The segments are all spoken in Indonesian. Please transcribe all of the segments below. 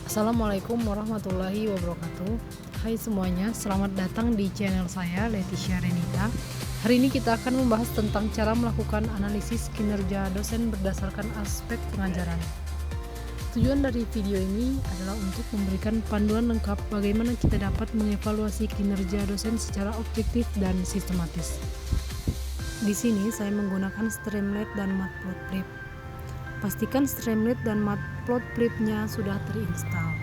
Assalamualaikum warahmatullahi wabarakatuh. Hai semuanya, selamat datang di channel saya Leticia Renita. Hari ini kita akan membahas tentang cara melakukan analisis kinerja dosen berdasarkan aspek pengajaran. Tujuan dari video ini adalah untuk memberikan panduan lengkap bagaimana kita dapat mengevaluasi kinerja dosen secara objektif dan sistematis. Di sini saya menggunakan Streamlit dan Matplotlib. Pastikan Streamlit dan Matplotlib-nya sudah terinstall.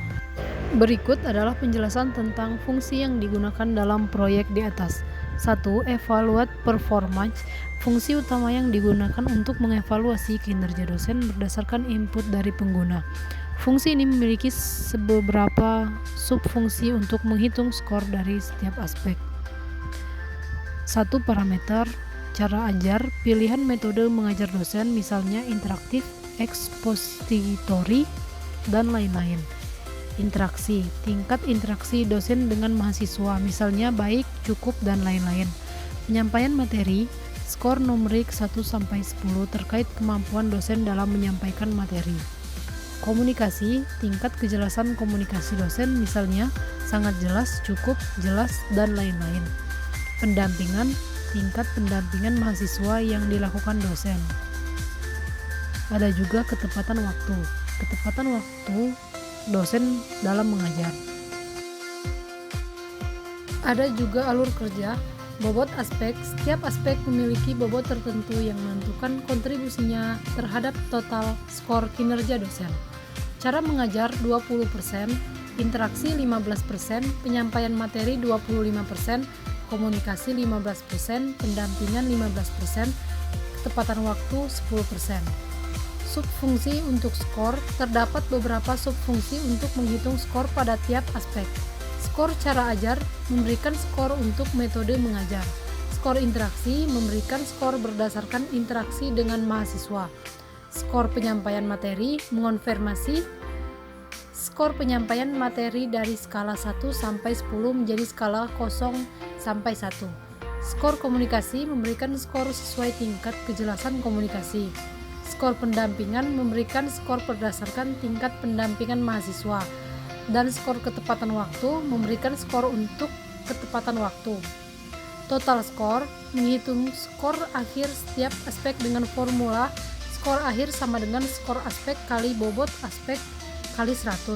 Berikut adalah penjelasan tentang fungsi yang digunakan dalam proyek di atas. 1. Evaluate performance. Fungsi utama yang digunakan untuk mengevaluasi kinerja dosen berdasarkan input dari pengguna. Fungsi ini memiliki beberapa subfungsi untuk menghitung skor dari setiap aspek. 1. Parameter. Cara ajar, pilihan metode mengajar dosen, misalnya interaktif, ekspositori, dan lain-lain. Interaksi, tingkat interaksi dosen dengan mahasiswa, misalnya baik, cukup, dan lain-lain. Penyampaian materi, skor numerik 1-10 terkait kemampuan dosen dalam menyampaikan materi. Komunikasi, tingkat kejelasan komunikasi dosen, misalnya sangat jelas, cukup, jelas, dan lain-lain. Pendampingan, tingkat pendampingan mahasiswa yang dilakukan dosen. Ada juga ketepatan waktu. Ketepatan waktu dosen dalam mengajar. Ada juga alur kerja, bobot aspek. Setiap aspek memiliki bobot tertentu yang menentukan kontribusinya terhadap total skor kinerja dosen. Cara mengajar 20%, interaksi 15%, penyampaian materi 25%, komunikasi 15%, pendampingan 15%, ketepatan waktu 10%. Subfungsi untuk skor, terdapat beberapa subfungsi untuk menghitung skor pada tiap aspek. Skor cara ajar memberikan skor untuk metode mengajar. Skor interaksi memberikan skor berdasarkan interaksi dengan mahasiswa. Skor penyampaian materi mengonfirmasi skor penyampaian materi dari skala 1 sampai 10 menjadi skala 0 sampai 1. Skor komunikasi memberikan skor sesuai tingkat kejelasan komunikasi. Skor pendampingan memberikan skor berdasarkan tingkat pendampingan mahasiswa, dan skor ketepatan waktu memberikan skor untuk ketepatan waktu. Total skor menghitung skor akhir setiap aspek dengan formula skor akhir sama dengan skor aspek kali bobot aspek kali 100.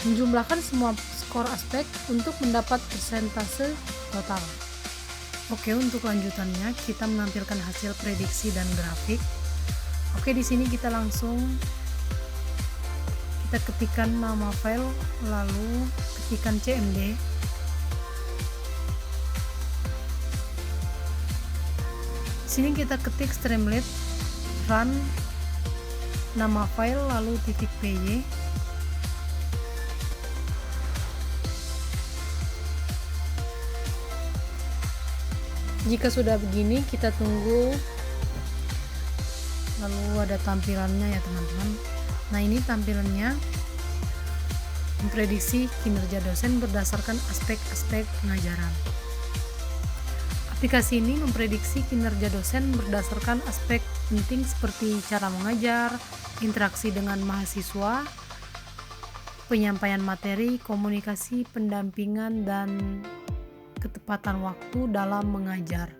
Menjumlahkan semua skor aspek untuk mendapat persentase total. Oke, untuk lanjutannya kita menampilkan hasil prediksi dan grafik. Oke, di sini kita ketikkan nama file, lalu ketikkan cmd. Di sini kita ketik Streamlit, run nama file, lalu .py. Jika sudah begini, kita tunggu. Lalu ada tampilannya ya teman-teman. Nah, ini tampilannya memprediksi kinerja dosen berdasarkan aspek-aspek pengajaran. Aplikasi ini memprediksi kinerja dosen berdasarkan aspek penting seperti cara mengajar, interaksi dengan mahasiswa, penyampaian materi, komunikasi, pendampingan, dan ketepatan waktu dalam mengajar.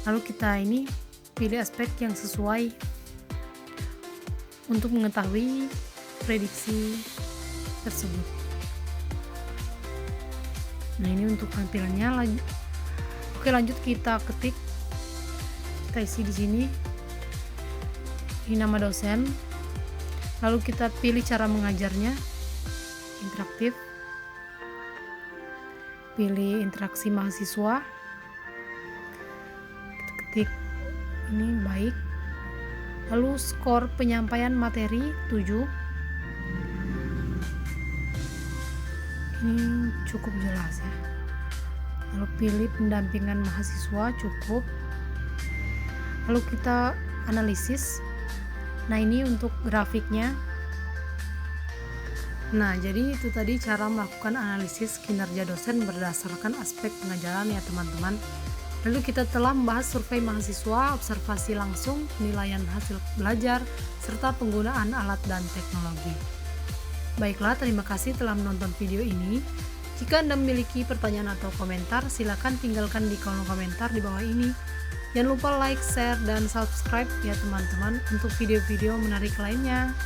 Lalu kita ini pilih aspek yang sesuai untuk mengetahui prediksi tersebut. Nah, ini untuk tampilannya. Oke, lanjut kita ketik, kita isi di sini. Ini nama dosen. Lalu kita pilih cara mengajarnya, interaktif. Pilih interaksi mahasiswa. Kita ketik ini baik. Lalu skor penyampaian materi 7. Ini cukup jelas ya. Lalu pilih pendampingan mahasiswa, cukup. Lalu kita analisis. Nah, ini untuk grafiknya. Nah, jadi itu tadi cara melakukan analisis kinerja dosen berdasarkan aspek pengajaran ya teman-teman. Lalu kita telah membahas survei mahasiswa, observasi langsung, penilaian hasil belajar, serta penggunaan alat dan teknologi. Baiklah, terima kasih telah menonton video ini. Jika Anda memiliki pertanyaan atau komentar, silakan tinggalkan di kolom komentar di bawah ini. Jangan lupa like, share, dan subscribe ya teman-teman untuk video-video menarik lainnya.